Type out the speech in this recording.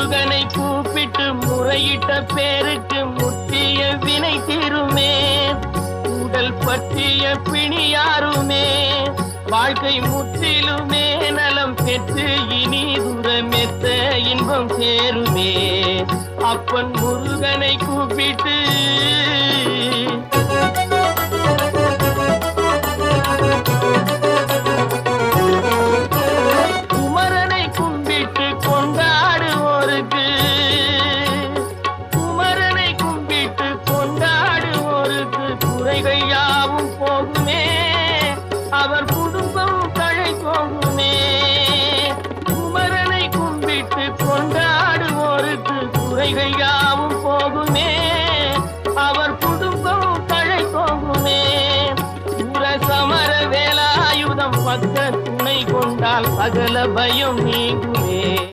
முருகனை கூப்பிட்டு முறையிட்ட பேருக்கு முற்றிய வினை தீருமே. உடல் பற்றிய பிணியாருமே வாழ்க்கை முற்றிலுமே நலம் பெற்று இனி துரமெத்த இன்பம் சேருமே. அப்பன் முருகனை கூப்பிட்டு குமரனை கும்பிட்டு கொண்டாடுவோருக்கு குமரனை கும்பிட்டு கொண்டாடுவோருக்கு குறைகள் யாவும் போகுமே. அவர் குடும்பம் தழை போகுமே. குமரனை கும்பிட்டு கொண்டாடுவோருக்கு குறைகள் யாவும் போகுமே. அவர் குடும்பம் தழை போகுமே. சமர வேலாயுதம் பக்க துணை கொண்டால் சகல பயம் நீங்கும்.